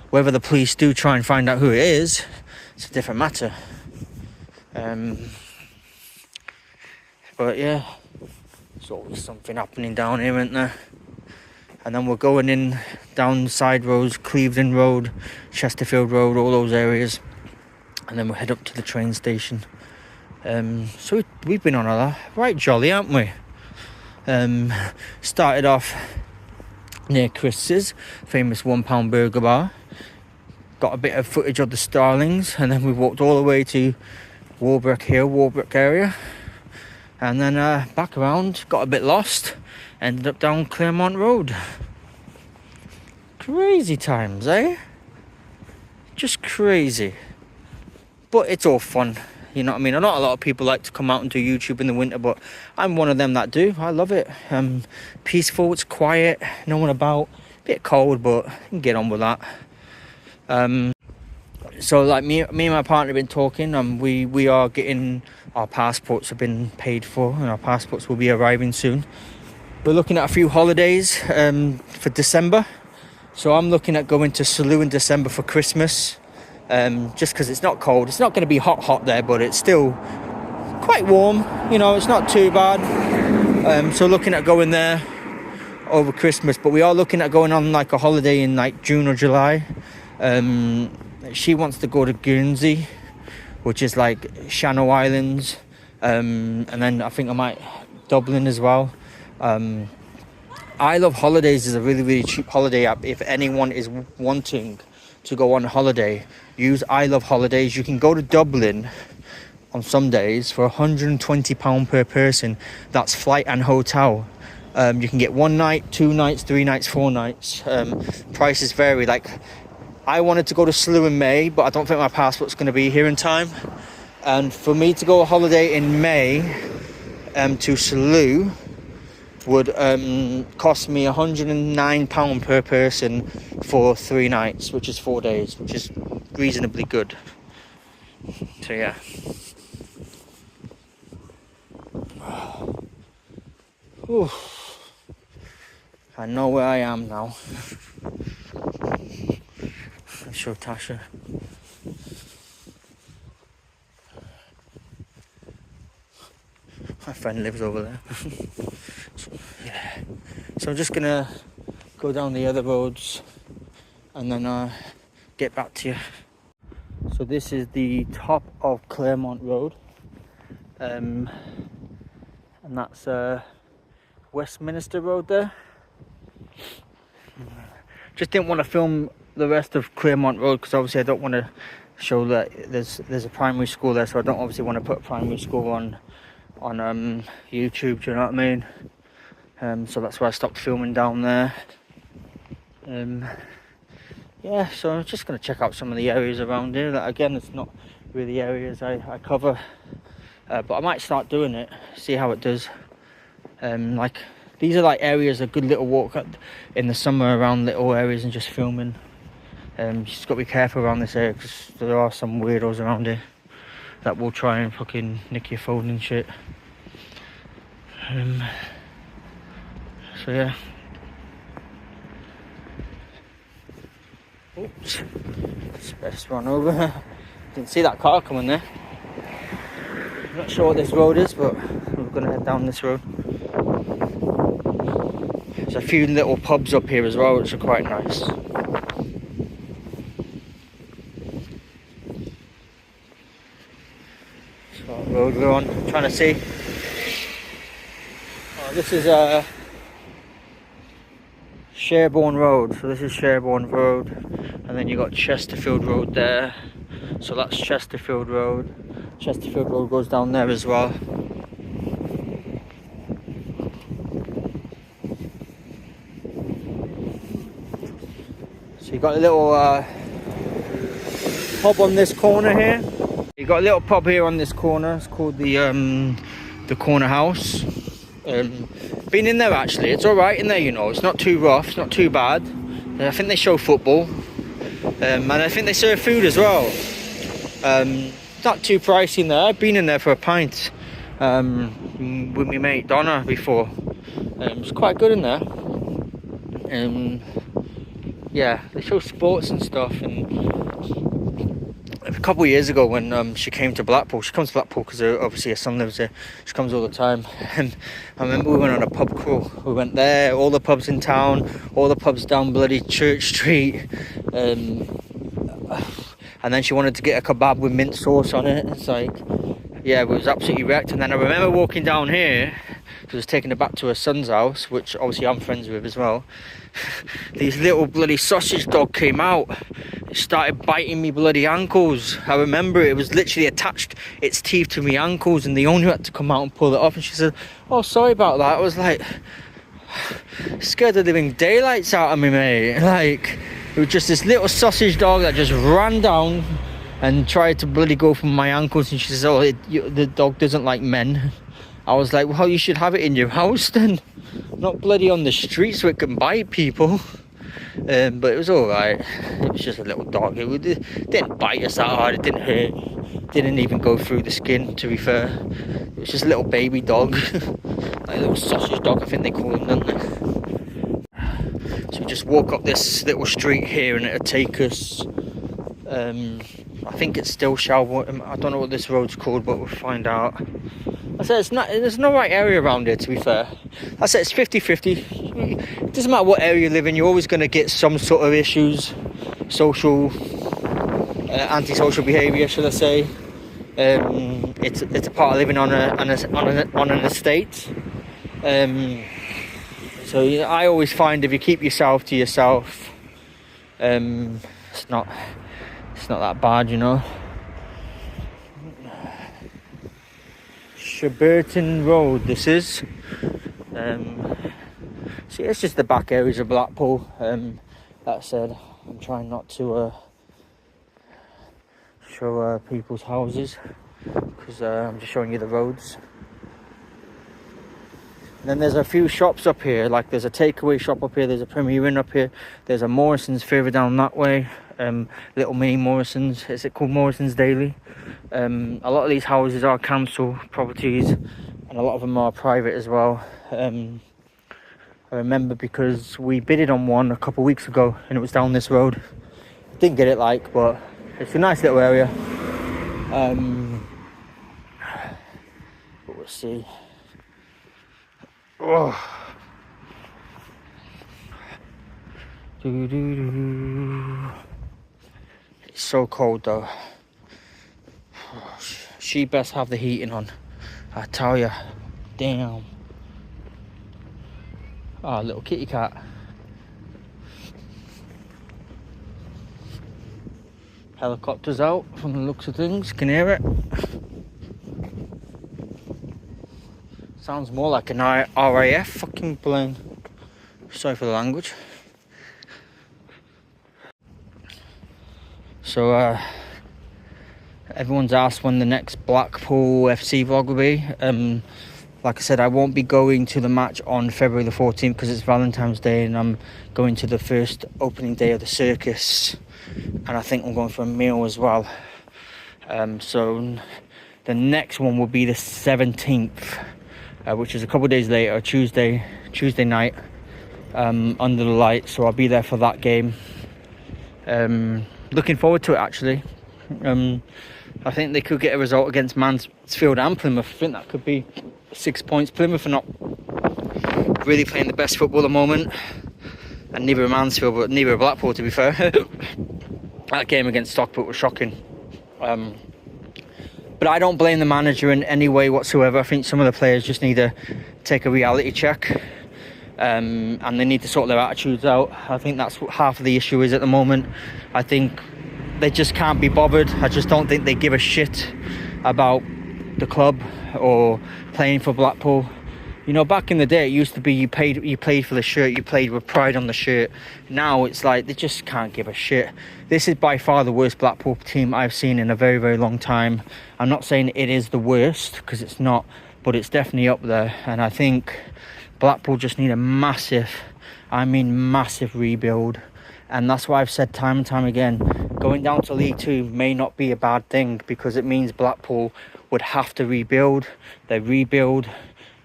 Whether the police do try and find out who it is, it's a different matter. But yeah, there's always something happening down here, isn't there? And then we're going in down side roads, Cleveland Road, Chesterfield Road, all those areas. And then we'll head up to the train station. So we've been on a right jolly, haven't we? Started off near Chris's, famous £1 burger bar. Got a bit of footage of the Starlings, and then we walked all the way to Warbreck area. And then back around, got a bit lost, ended up down Claremont Road. Crazy times, eh? Just crazy. But it's all fun, you know what I mean? Not a lot of people like to come out and do YouTube in the winter, but I'm one of them that do. I love it. Peaceful, it's quiet, no one about. A bit cold, but you can get on with that. So like me and my partner have been talking. We are getting, our passports have been paid for, and our passports will be arriving soon. We're looking at a few holidays for December. So I'm looking at going to Salou in December for Christmas. Just because it's not cold. It's not going to be hot there, but it's still quite warm, you know, it's not too bad. So looking at going there over Christmas, but we are looking at going on like a holiday in like June or July. She wants to go to Guernsey, which is like Channel Islands, and then I think I might Dublin as well. I Love Holidays is a really cheap holiday app. If anyone is wanting to go on holiday, use I Love Holidays. You can go to Dublin on some days for £120 per person. That's flight and hotel. You can get 1 night, 2 nights, 3 nights, 4 nights. Prices vary. Like, I wanted to go to Salou in May, but I don't think my passport's going to be here in time. And for me to go on holiday in May to Salou would cost me £109 per person for 3 nights, which is 4 days, which is reasonably good. So yeah. Whew. I know where I am now. I'll show Tasha. My friend lives over there. So, yeah. So I'm just gonna go down the other roads and then get back to you. So this is the top of Claremont Road, and that's Westminster Road there. Just didn't want to film the rest of Claremont Road because obviously I don't want to show that there's a primary school there, so I don't obviously want to put a primary school on YouTube, do you know what I mean? So that's why I stopped filming down there. Yeah, so I'm just going to check out some of the areas around here. Like, again, it's not really areas I cover, but I might start doing it, see how it does. Like, these are like areas, a good little walk in the summer around little areas and just filming. You just got to be careful around this area because there are some weirdos around here that will try and fucking nick your phone and shit. So yeah. Oops. Let's best run over. Didn't see that car coming there. I'm not sure what this road is, but we're gonna head down this road. There's a few little pubs up here as well, which are quite nice. So what road we're on, I'm trying to see. Oh, this is Sherborne Road. So this is Sherborne Road, and then you got Chesterfield Road there. So that's Chesterfield Road. Chesterfield Road goes down there as well. So you got a little pub on this corner here. You got a little pub here on this corner. It's called the Corner House. Been in there actually. It's all right in there, you know. It's not too rough. It's not too bad. I think they show football, and I think they serve food as well. Not too pricey in there. I've been in there for a pint with my mate Donna before. It's quite good in there. Yeah, they show sports and stuff. And a couple of years ago when she came to Blackpool, she comes to Blackpool because obviously her son lives there. She comes all the time. And I remember we went on a pub crawl. We went there, all the pubs in town, all the pubs down bloody Church Street. And then she wanted to get a kebab with mint sauce on it. It's like, yeah, it was absolutely wrecked. And then I remember walking down here, she was taking her back to her son's house, which obviously I'm friends with as well. These little bloody sausage dog came out. It started biting me bloody ankles. I remember it was literally attached its teeth to my ankles, and the owner had to come out and pull it off. And she said, "Oh, sorry about that." I was like, scared the living daylights out of me, mate. Like, it was just this little sausage dog that just ran down and tried to bloody go for my ankles. And she says, "Oh, the dog doesn't like men." I was like, "Well, you should have it in your house then, not bloody on the street so it can bite people." But it was alright. It was just a little dog. It didn't bite us that hard. It didn't hurt. Didn't even go through the skin, to be fair. It was just a little baby dog. Like a little sausage dog, I think they call them, don't they? So we just walk up this little street here and it'll take us, I think it's still Sherborne. I don't know what this road's called, but we'll find out. I said there's no right area around here, to be fair. I said it's 50-50. It doesn't matter what area you live in, you're always going to get some sort of issues, social, antisocial behaviour, should I say. It's a part of living on an estate. So I always find if you keep yourself to yourself, it's not that bad, you know. Sherburton Road this is. See, it's just the back areas of Blackpool. That said, I'm trying not to show people's houses because I'm just showing you the roads. And then there's a few shops up here, like there's a takeaway shop up here, there's a Premier Inn up here, there's a Morrison's further down that way, little mini Morrison's. Is it called Morrison's Daily? A lot of these houses are council properties and a lot of them are private as well. I remember because we bidded on one a couple of weeks ago and it was down this road. Didn't get it but it's a nice little area. But we'll see. Oh. It's so cold though. She best have the heating on, I tell ya. Damn. Ah, little kitty cat. Helicopter's out from the looks of things, can hear it. Sounds more like an RAF fucking plane. Sorry for the language. So everyone's asked when the next Blackpool FC vlog will be. Like I said, I won't be going to the match on February the 14th because it's Valentine's Day and I'm going to the first opening day of the circus and I think I'm going for a meal as well. So the next one will be the 17th, which is a couple of days later, Tuesday night, under the lights. So I'll be there for that game. Looking forward to it, actually. I think they could get a result against Mansfield and Plymouth. I think that could be 6 points. Plymouth are not really playing the best football at the moment, and neither are Mansfield, but neither are Blackpool, to be fair. That game against Stockport was shocking. But I don't blame the manager in any way whatsoever. I think some of the players just need to take a reality check, and they need to sort their attitudes out. I think that's what half of the issue is at the moment. I think they just can't be bothered. I just don't think they give a shit about the club or playing for Blackpool. You know, back in the day, it used to be you played for the shirt, you played with pride on the shirt. Now it's like they just can't give a shit. This is by far the worst Blackpool team I've seen in a very, very long time. I'm not saying it is the worst, because it's not, but it's definitely up there. And I think Blackpool just need a massive, I mean massive rebuild. And that's why I've said time and time again, going down to League Two may not be a bad thing, because it means Blackpool would have to rebuild. They rebuild,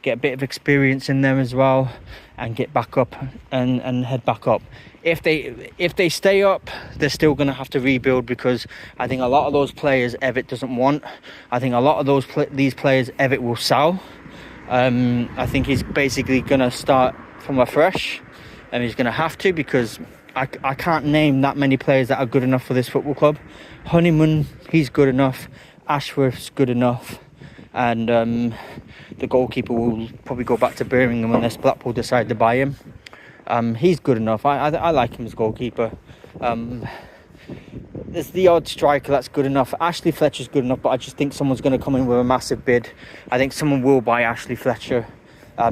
get a bit of experience in there as well, and get back up and head back up. If they stay up, they're still going to have to rebuild, because I think a lot of those players Evitt doesn't want. I think a lot of these players Evitt will sell. I think he's basically going to start from afresh, and he's going to have to, because I can't name that many players that are good enough for this football club. Honeyman, he's good enough. Ashworth's good enough. And the goalkeeper will probably go back to Birmingham unless Blackpool decide to buy him. He's good enough. I like him as goalkeeper. There's the odd striker that's good enough. Ashley Fletcher's good enough, but I just think someone's going to come in with a massive bid. I think someone will buy Ashley Fletcher.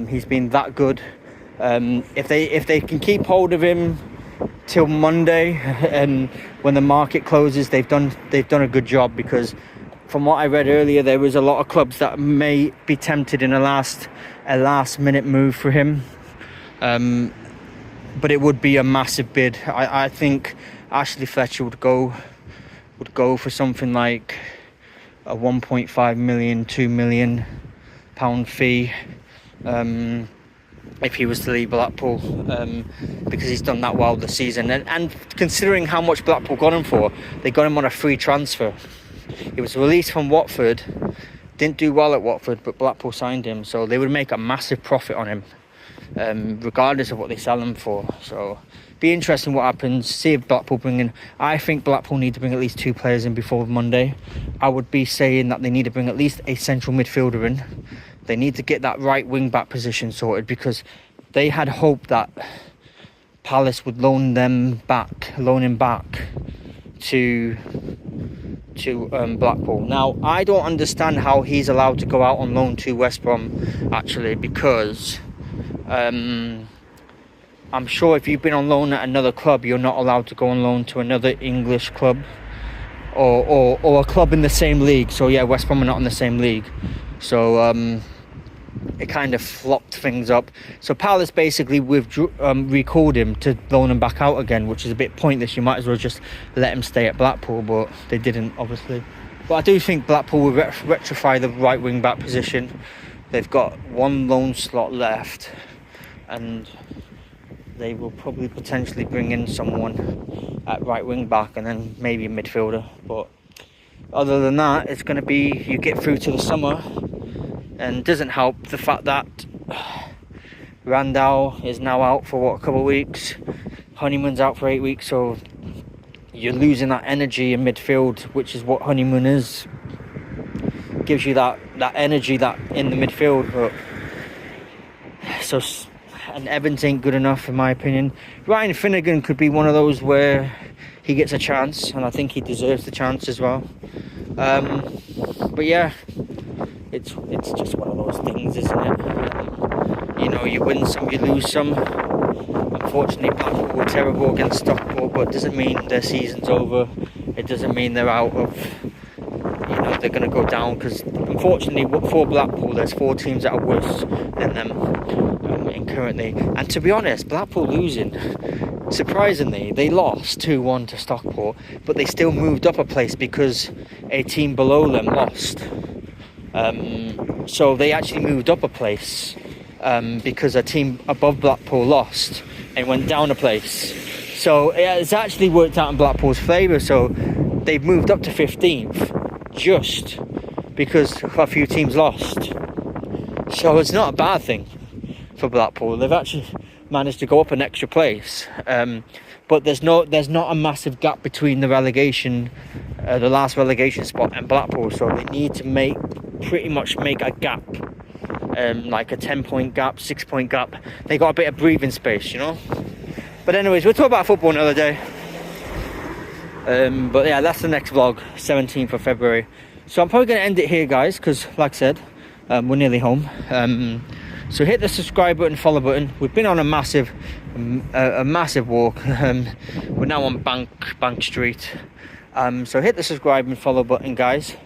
He's been that good. If they can keep hold of him till Monday, and when the market closes, they've done a good job, because from what I read earlier, there was a lot of clubs that may be tempted in a last minute move for him, but it would be a massive bid. I think Ashley Fletcher would go for something like a 1.5 million, £2 million fee, if he was to leave Blackpool, because he's done that well this season. And considering how much Blackpool got him for, they got him on a free transfer. He was released from Watford, didn't do well at Watford, but Blackpool signed him, so they would make a massive profit on him, regardless of what they sell him for. So be interesting what happens. See if Blackpool bring in. I think Blackpool need to bring at least 2 players in before Monday. I would be saying that they need to bring at least a central midfielder in. They need to get that right wing back position sorted, because they had hope that Palace would loan him back to Blackpool. Now, I don't understand how he's allowed to go out on loan to West Brom, actually, because I'm sure if you've been on loan at another club, you're not allowed to go on loan to another English club or a club in the same league. So yeah, West Brom are not in the same league, so it kind of flopped things up. So Palace basically recalled him to loan him back out again, which is a bit pointless. You might as well just let him stay at Blackpool, but they didn't, obviously. But I do think Blackpool will rectify the right wing back position. They've got 1 loan slot left, and they will probably potentially bring in someone at right wing back, and then maybe a midfielder. But other than that, it's going to be, you get through to the summer. And doesn't help the fact that Randall is now out for a couple of weeks. Honeyman's out for 8 weeks, so you're losing that energy in midfield, which is what Honeyman is. Gives you that energy that in the midfield. But and Evans ain't good enough, in my opinion. Ryan Finnegan could be one of those where he gets a chance, and I think he deserves the chance as well. But yeah. It's just one of those things, isn't it? You know, you win some, you lose some. Unfortunately, Blackpool were terrible against Stockport, but it doesn't mean their season's over. It doesn't mean they're out of, they're going to go down, because unfortunately for Blackpool, there's 4 teams that are worse than them currently. And to be honest, Blackpool losing surprisingly, they lost 2-1 to Stockport, but they still moved up a place because a team below them lost. So they actually moved up a place because a team above Blackpool lost and went down a place. So it's actually worked out in Blackpool's favour. So they've moved up to 15th just because a few teams lost. So it's not a bad thing for Blackpool. They've actually managed to go up an extra place, but there's not a massive gap between the relegation, the last relegation spot, and Blackpool. So they need to pretty much make a gap, like a 10-point gap, 6-point gap. They got a bit of breathing space, you know. But anyways, we'll talk about football another day. But yeah, that's the next vlog, 17th of February. So I'm probably going to end it here, guys, because like I said, we're nearly home. So hit the subscribe button, follow button. We've been on a massive walk. We're now on Bank Street. So hit the subscribe and follow button, guys.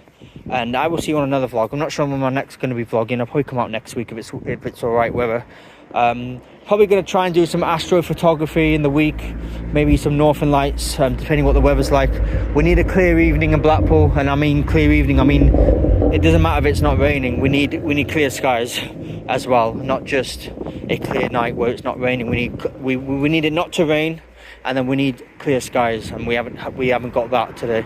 And I will see you on another vlog. I'm not sure when my next going to be vlogging. I'll probably come out next week if it's all right weather. Probably going to try and do some astrophotography in the week, maybe some northern lights, depending what the weather's like. We need a clear evening in Blackpool, and I mean clear evening, I mean it doesn't matter if it's not raining. We need clear skies as well, not just a clear night where it's not raining. We need it not to rain, and then we need clear skies, and we haven't got that today.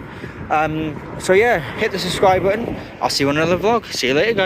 So yeah, hit the subscribe button. I'll see you on another vlog. See you later, guys.